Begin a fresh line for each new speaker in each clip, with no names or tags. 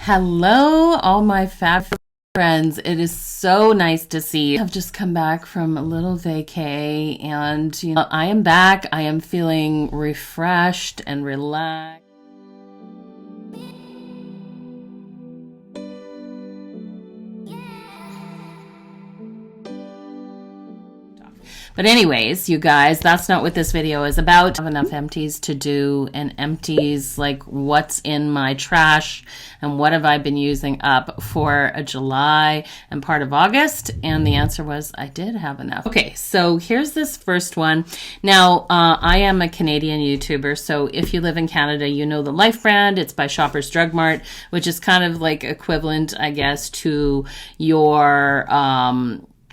Hello, all my fab friends. It is so nice to see you. I've just come back from a little vacay and I am back. I am feeling refreshed and relaxed. But anyways, you guys, that's not what this video is about. I have enough empties to do, and empties like what's in my trash and what have I been using up for a July and part of August. And the answer was I did have enough. Okay, so here's this first one. Now, I am a Canadian YouTuber, so if you live in Canada, you know the Life brand. It's by Shoppers Drug Mart, which is kind of like equivalent, I guess, to your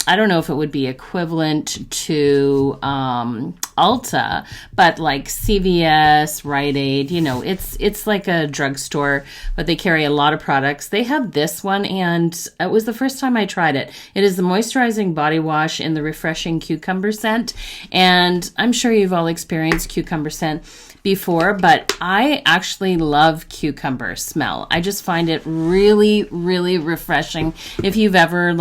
I don't know if it would be equivalent to Ulta, but like CVS, Rite Aid, it's like a drugstore, but they carry a lot of products. They have this one, and it was the first time I tried it. It is the Moisturizing Body Wash in the Refreshing Cucumber Scent, and I'm sure you've all experienced cucumber scent before, but I actually love cucumber smell. I just find it really, really refreshing. If you've ever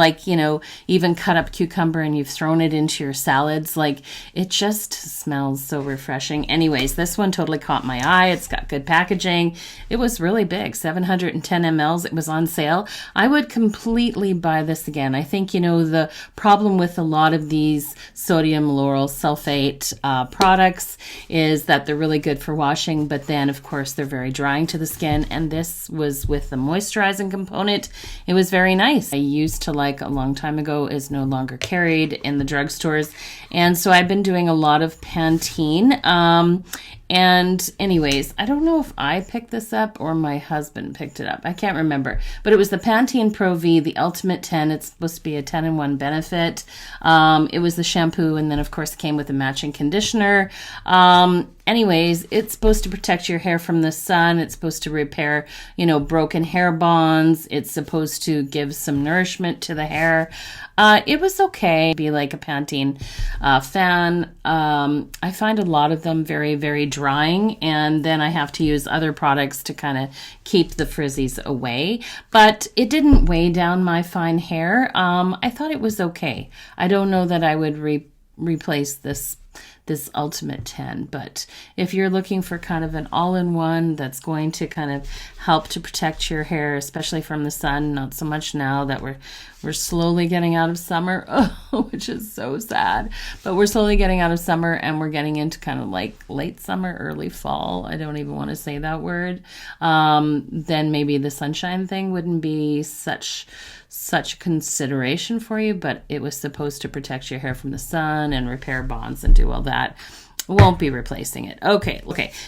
even cut up cucumber and you've thrown it into your salads, it just smells so refreshing. Anyways, this one totally caught my eye. It's got good packaging. It was really big, 710 mLs. It was on sale. I would completely buy this again. I think, the problem with a lot of these sodium lauryl sulfate products is that they're really good for washing, but then of course they're very drying to the skin, and this was with the moisturizing component. It was very nice. I used to like a long time ago, is no longer carried in the drugstores, and so I've been doing a lot of Pantene. And anyways, I don't know if I picked this up or my husband picked it up. I can't remember. But it was the Pantene Pro V, the Ultimate 10. It's supposed to be a 10-in-1 benefit. It was the shampoo, and then of course it came with a matching conditioner. Anyways, it's supposed to protect your hair from the sun. It's supposed to repair, broken hair bonds. It's supposed to give some nourishment to the hair. It was okay. Be like a Pantene fan. I find a lot of them very, very drying, and then I have to use other products to kind of keep the frizzies away. But it didn't weigh down my fine hair. I thought it was okay. I don't know that I would replace this Ultimate 10, but if you're looking for kind of an all-in-one that's going to kind of help to protect your hair, especially from the sun, not so much now that we're slowly getting out of summer, which is so sad, but we're slowly getting out of summer and we're getting into kind of like late summer, early fall. I don't even want to say that word. Then maybe the sunshine thing wouldn't be such a consideration for you, but it was supposed to protect your hair from the sun and repair bonds and do all that. Won't be replacing it. Okay.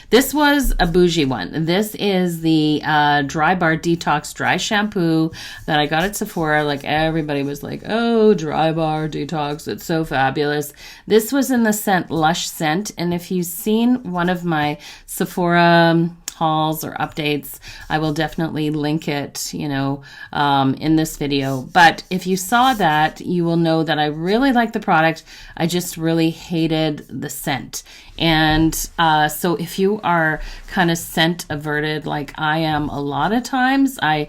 This was a bougie one. This is the Bar Detox Dry Shampoo that I got at Sephora. Everybody was like, oh, Drybar Detox, it's so fabulous. This was in the scent Lush scent, and if you've seen one of my Sephora hauls or updates, I will definitely link it, in this video. But if you saw that, you will know that I really like the product. I just really hated the scent. And so if you are kind of scent averted like I am a lot of times, I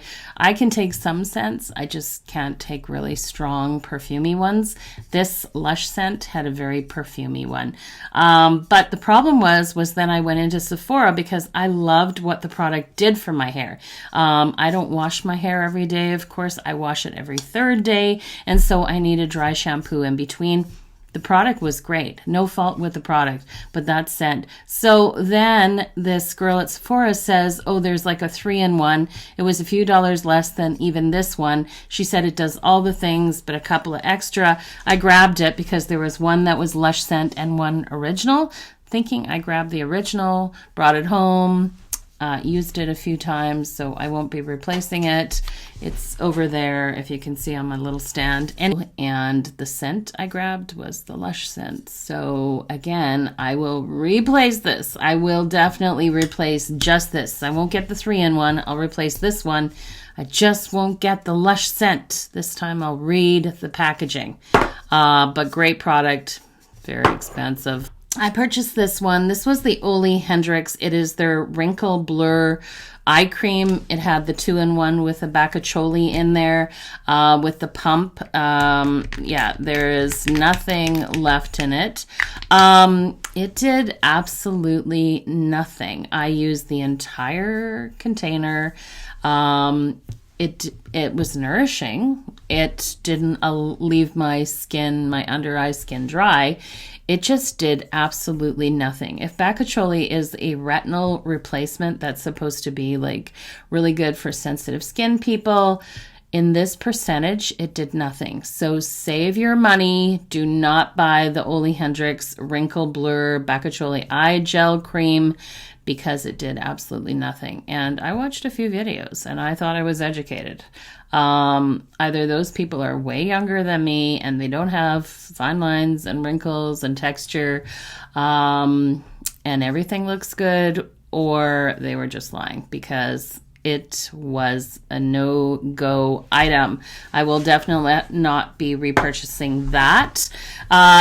can take some scents. I just can't take really strong perfumey ones. This Lush scent had a very perfumey one. But the problem was then I went into Sephora because I loved what the product did for my hair. I don't wash my hair every day, of course. I wash it every third day. And so I need a dry shampoo in between. The product was great. No fault with the product, but that scent. So then this girl at Sephora says, oh, there's like a 3-in-1. It was a few dollars less than even this one. She said it does all the things, but a couple of extra. I grabbed it because there was one that was Lush scent and one original. Thinking I grabbed the original, brought it home, used it a few times, so I won't be replacing it. It's over there, if you can see on my little stand. And the scent I grabbed was the Lush scent. So again, I will replace this. I will definitely replace just this. I won't get the 3-in-1. I'll replace this one. I just won't get the Lush scent. This time I'll read the packaging. But great product, very expensive. I purchased this one. This was the Ole Hendriksen. It is their Wrinkle Blur eye cream. It had the 2-in-1 with the Bakuchiol in there, with the pump. Yeah, there is nothing left in it. It did absolutely nothing. I used the entire container. It was nourishing. It didn't leave my skin, my under eye skin dry. It just did absolutely nothing. If Bakuchiol is a retinol replacement that's supposed to be like really good for sensitive skin people, in this percentage, it did nothing. So save your money. Do not buy the Ole Hendriksen Wrinkle Blur Bakuchiol Eye Gel Cream because it did absolutely nothing. And I watched a few videos and I thought I was educated. Either those people are way younger than me and they don't have fine lines and wrinkles and texture, and everything looks good, or they were just lying, because it was a no-go item. I will definitely not be repurchasing that.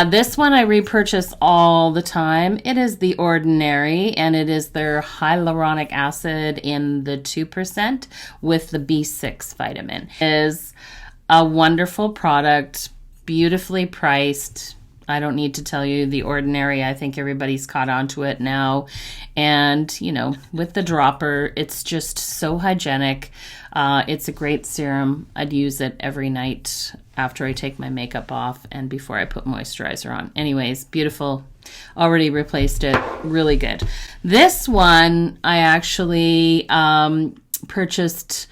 This one I repurchase all the time. It is The Ordinary, and it is their hyaluronic acid in the 2% with the B6 vitamin. It is a wonderful product, beautifully priced. I don't need to tell you The Ordinary. I think everybody's caught on to it now. And, you know, with the dropper, it's just so hygienic. It's a great serum. I'd use it every night after I take my makeup off and before I put moisturizer on. Anyways, beautiful. Already replaced it. Really good. This one I actually purchased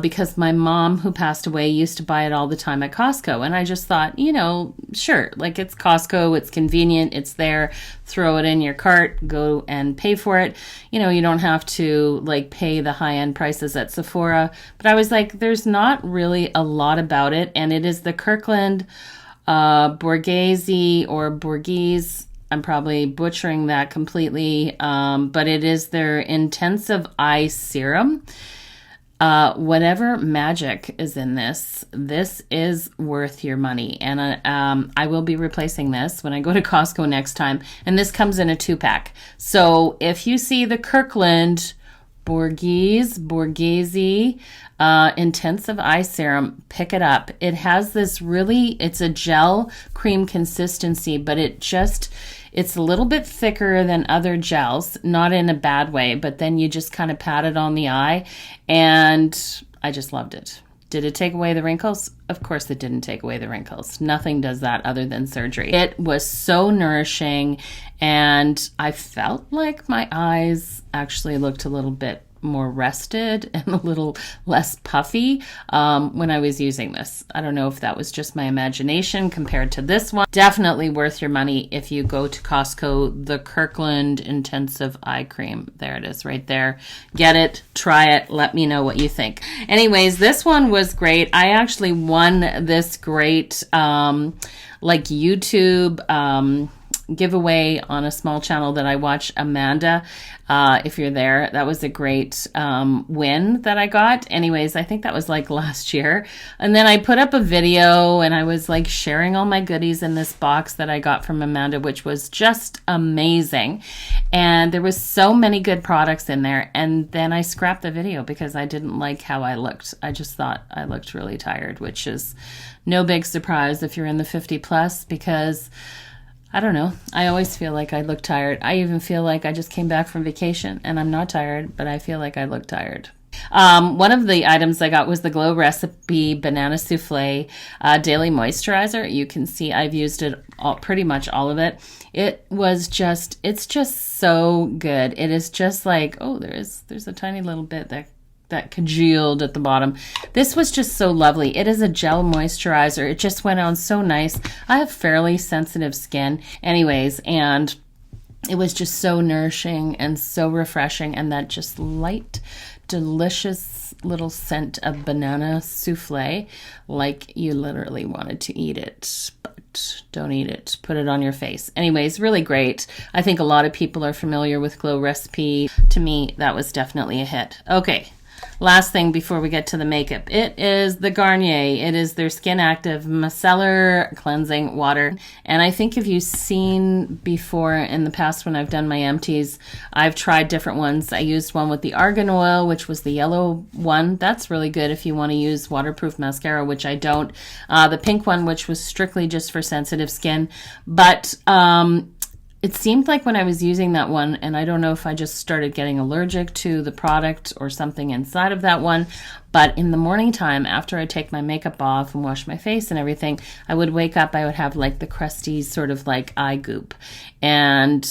because my mom, who passed away, used to buy it all the time at Costco. And I just thought, you know, sure, like it's Costco, it's convenient, it's there, throw it in your cart, go and pay for it. You know, you don't have to like pay the high-end prices at Sephora. But I was like, there's not really a lot about it. And it is the Kirkland Borghese or Borghese. I'm probably butchering that completely. But it is their intensive eye serum. Whatever magic is in this is worth your money. And I will be replacing this when I go to Costco next time. And this comes in a 2-pack. So if you see the Kirkland Borghese intensive eye serum, pick it up. It has this it's a gel cream consistency, but it's a little bit thicker than other gels, not in a bad way, but then you just kind of pat it on the eye, and I just loved it. Did it take away the wrinkles? Of course it didn't take away the wrinkles. Nothing does that other than surgery. It was so nourishing, and I felt like my eyes actually looked a little bit more rested and a little less puffy when I was using this. I don't know if that was just my imagination compared to this one. Definitely worth your money if you go to Costco. The Kirkland Intensive Eye Cream. There it is right there. Get it, try it, let me know what you think. Anyways, this one was great. I actually won this great like YouTube giveaway on a small channel that I watch, Amanda. If you're there, that was a great win that I got. Anyways, I think that was like last year. And then I put up a video and I was like sharing all my goodies in this box that I got from Amanda, which was just amazing. And there was so many good products in there. And then I scrapped the video because I didn't like how I looked. I just thought I looked really tired, which is no big surprise if you're in the 50 plus, because I don't know. I always feel like I look tired. I even feel like I just came back from vacation and I'm not tired, but I feel like I look tired. One of the items I got was the Glow Recipe Banana Souffle Daily Moisturizer. You can see I've used it pretty much all of it. It's just so good. It is just like, oh, there's a tiny little bit that congealed at the bottom. This was just so lovely. It is a gel moisturizer. It just went on so nice. I have fairly sensitive skin anyways, and it was just so nourishing and so refreshing, and that just light, delicious little scent of banana souffle, like you literally wanted to eat it, but don't eat it. Put it on your face. Anyways, really great. I think a lot of people are familiar with Glow Recipe. To me, that was definitely a hit. Okay. last thing before we get to the makeup. It is the Garnier. It is their Skin Active Micellar Cleansing Water. And I think if you've seen before in the past when I've done my empties, I've tried different ones. I used one with the argan oil, which was the yellow one. That's really good if you want to use waterproof mascara, which I don't. The pink one, which was strictly just for sensitive skin. But it seemed like when I was using that one, and I don't know if I just started getting allergic to the product or something inside of that one, but in the morning time, after I take my makeup off and wash my face and everything, I would wake up, I would have like the crusty sort of like eye goop, and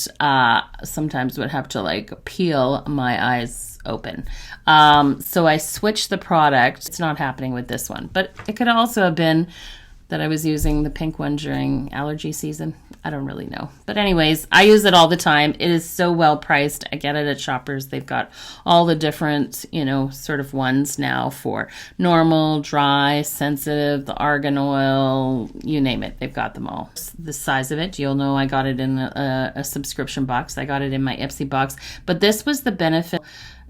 sometimes would have to like peel my eyes open. So I switched the product. It's not happening with this one, but it could also have been that I was using the pink one during allergy season. I don't really know. But anyways, I use it all the time. It is so well priced. I get it at Shoppers. They've got all the different, sort of ones now for normal, dry, sensitive, the argan oil, you name it. They've got them all. The size of it, you'll know I got it in a subscription box. I got it in my Ipsy box. But this was the benefit.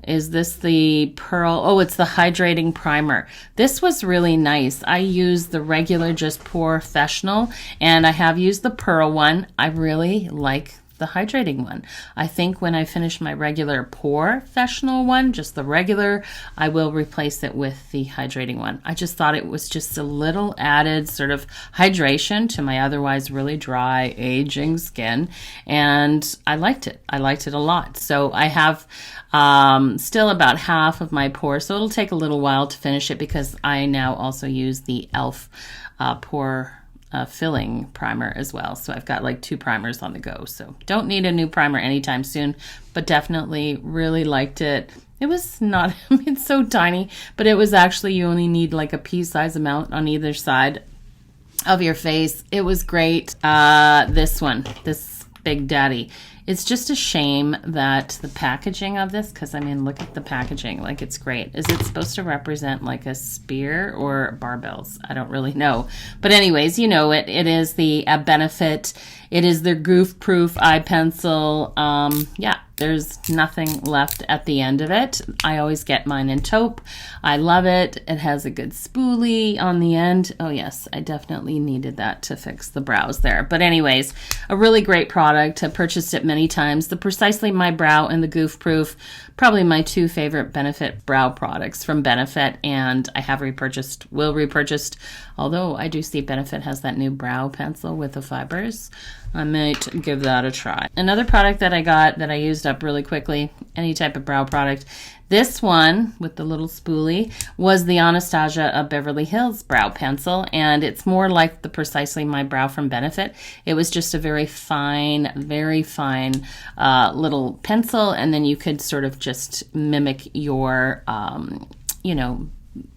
Is this the Pearl? Oh, it's the Hydrating Primer. This was really nice. I used the regular, just POREfessional, and I have used the Pearl one. I really like the hydrating one. I think when I finish my regular POREfessional one, just the regular, I will replace it with the hydrating one. I just thought it was just a little added sort of hydration to my otherwise really dry, aging skin, and I liked it. I liked it a lot. So I have still about half of my pores, so it'll take a little while to finish it because I now also use the e.l.f. pore filling primer as well. So I've got like 2 primers on the go. So don't need a new primer anytime soon, but definitely really liked it. It was not, it's so tiny, but it was actually, you only need like a pea-size amount on either side of your face. It was great. This one, this Big Daddy. It's just a shame that the packaging of this, because I mean, look at the packaging, like it's great. Is it supposed to represent like a spear or barbells? I don't really know. But anyways, you know, it is the Benefit. It is their Goof Proof eye pencil. Yeah, there's nothing left at the end of it. I always get mine in taupe. I love it. It has a good spoolie on the end. Oh yes, I definitely needed that to fix the brows there. But anyways, a really great product. I purchased it many times. The Precisely My Brow and the Goof Proof, probably my 2 favorite Benefit brow products from Benefit, and I have will repurchase, although I do see Benefit has that new brow pencil with the fibers. I might give that a try. Another product that I got that I used up really quickly, any type of brow product, this one with the little spoolie was the Anastasia Beverly Hills brow pencil, and it's more like the Precisely My Brow from Benefit. It was just a very fine little pencil, and then you could sort of just mimic your,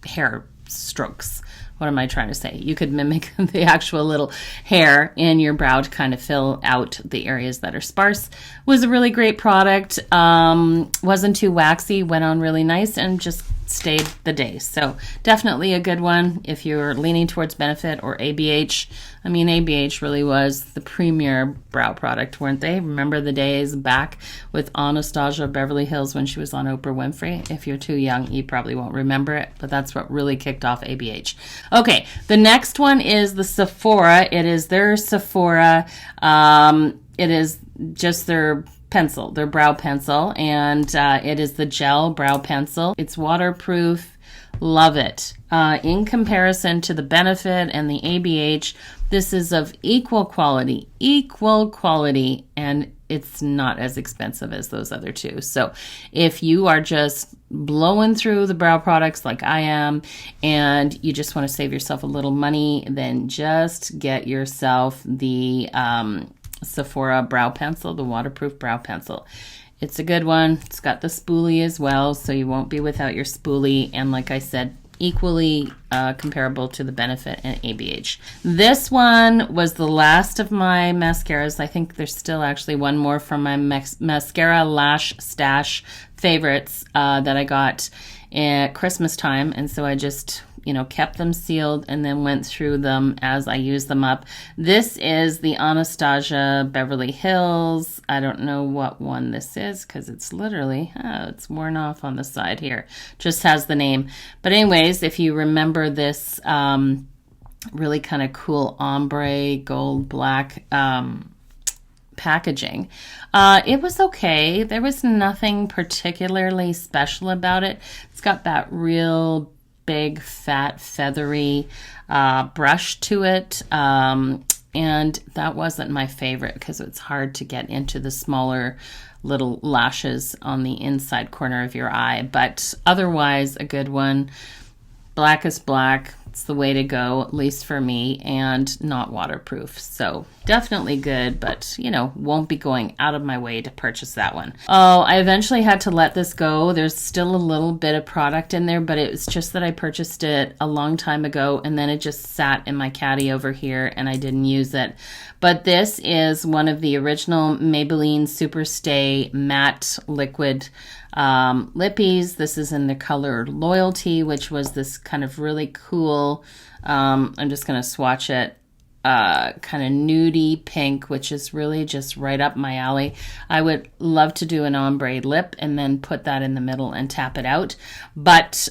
hair strokes. What am I trying to say? You could mimic the actual little hair in your brow to kind of fill out the areas that are sparse. It was a really great product. Wasn't too waxy, went on really nice, and just stayed the day. So definitely a good one if you're leaning towards Benefit or ABH. I mean, ABH really was the premier brow product, weren't they? Remember the days back with Anastasia Beverly Hills when she was on Oprah Winfrey? If you're too young, you probably won't remember it, but that's what really kicked off ABH. Okay, the next one is the Sephora. It is their Sephora. It is just their pencil, their brow pencil, and it is the gel brow pencil. It's waterproof. Love it. In comparison to the Benefit and the ABH, this is of equal quality, and it's not as expensive as those other 2. So if you are just blowing through the brow products like I am, and you just want to save yourself a little money, then just get yourself the Sephora brow pencil, the waterproof brow pencil. It's a good one. It's got the spoolie as well, so you won't be without your spoolie. And like I said, equally comparable to the Benefit and ABH. This one was the last of my mascaras. I think there's still actually one more from my mascara Lash stash favorites that I got at Christmas time, and so I just, you know, kept them sealed and then went through them as I used them up. This is the Anastasia Beverly Hills. I don't know what one this is because it's literally, it's worn off on the side here. Just has the name. But anyways, if you remember this really kind of cool ombre gold black packaging, it was okay. There was nothing particularly special about it. It's got that real big, fat, feathery brush to it. And that wasn't my favorite because it's hard to get into the smaller little lashes on the inside corner of your eye. But otherwise, a good one. Black is black. It's the way to go, at least for me, and not waterproof. So definitely good, but, you know, won't be going out of my way to purchase that one. Oh, I eventually had to let this go. There's still a little bit of product in there, but it was just that I purchased it a long time ago, and then it just sat in my caddy over here, and I didn't use it. But this is one of the original Maybelline Superstay Matte Liquid lippies. This is in the color Loyalty, which was this kind of really cool, I'm just going to swatch it, kind of nudie pink, which is really just right up my alley. I would love to do an ombre lip and then put that in the middle and tap it out, but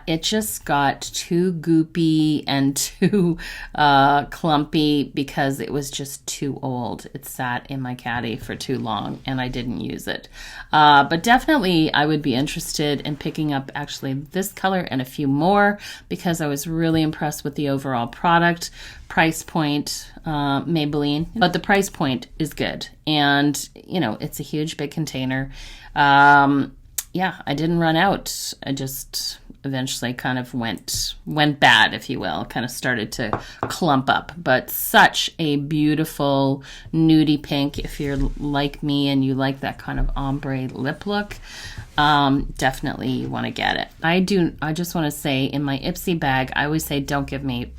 it just got too goopy and too clumpy because it was just too old. It sat in my caddy for too long and I didn't use it. But definitely I would be interested in picking up actually this color and a few more because I was really impressed with the overall product. Price point, Maybelline, but the price point is good, and you know, it's a huge big container. Yeah, I didn't run out. I just eventually kind of went bad, if you will, kind of started to clump up. But such a beautiful nudie pink. If you're like me and you like that kind of ombre lip look, definitely you want to get it. I just want to say, in my Ipsy bag, I always say don't give me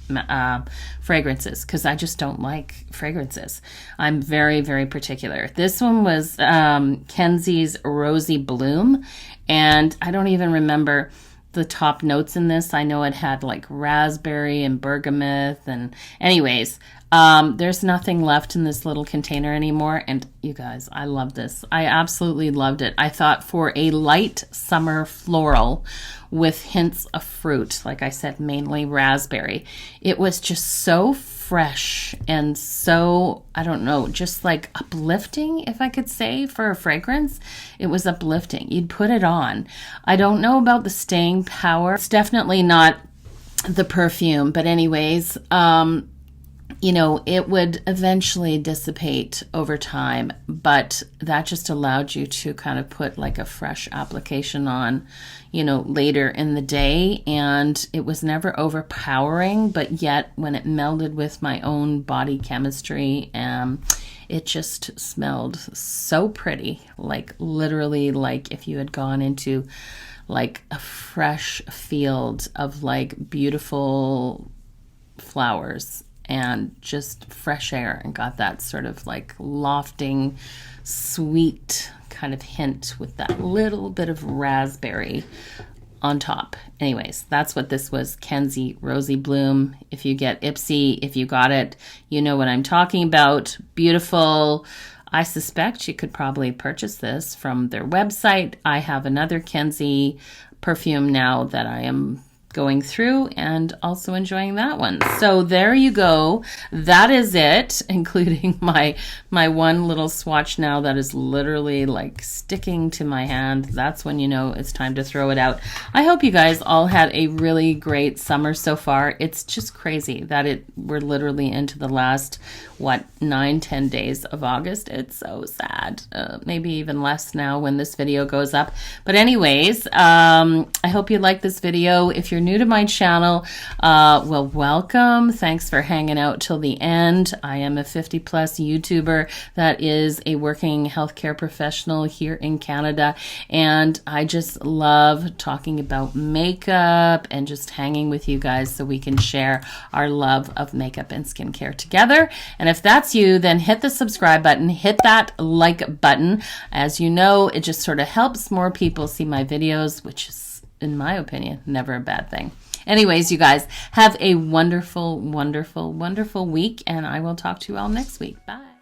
fragrances because I just don't like fragrances. I'm very, very particular. This one was Kensie's Rosy Bloom, and I don't even remember the top notes in this. I know it had like raspberry and bergamot, and anyways, there's nothing left in this little container anymore. And you guys, I love this. I absolutely loved it. I thought for a light summer floral with hints of fruit, like I said, mainly raspberry, it was just so fresh and so, I don't know, just like uplifting, if I could say, for a fragrance. It was uplifting. You'd put it on. I don't know about the staying power. It's definitely not the perfume, but anyways, you know, it would eventually dissipate over time, but that just allowed you to kind of put like a fresh application on, you know, later in the day. And it was never overpowering, but yet when it melded with my own body chemistry, it just smelled so pretty, like literally like if you had gone into like a fresh field of like beautiful flowers and just fresh air, and got that sort of like lofting, sweet kind of hint with that little bit of raspberry on top. Anyways, that's what this was, Kensie Rosy Bloom. If you get Ipsy, if you got it, you know what I'm talking about. Beautiful. I suspect you could probably purchase this from their website. I have another Kensie perfume now that I am going through and also enjoying that one. So there you go. That is it, including my one little swatch now that is literally like sticking to my hand. That's when you know it's time to throw it out. I hope you guys all had a really great summer so far. It's just crazy that we're literally into the last 9-10 days of August. It's so sad. Maybe even less now when this video goes up. But anyways, I hope you like this video. If you're new to my channel, well, welcome. Thanks for hanging out till the end. I am a 50+ YouTuber that is a working healthcare professional here in Canada, and I just love talking about makeup and just hanging with you guys so we can share our love of makeup and skincare together. And if that's you, then hit the subscribe button, hit that like button. As you know, it just sort of helps more people see my videos, which is in my opinion, never a bad thing. Anyways, you guys, have a wonderful, wonderful, wonderful week, and I will talk to you all next week. Bye.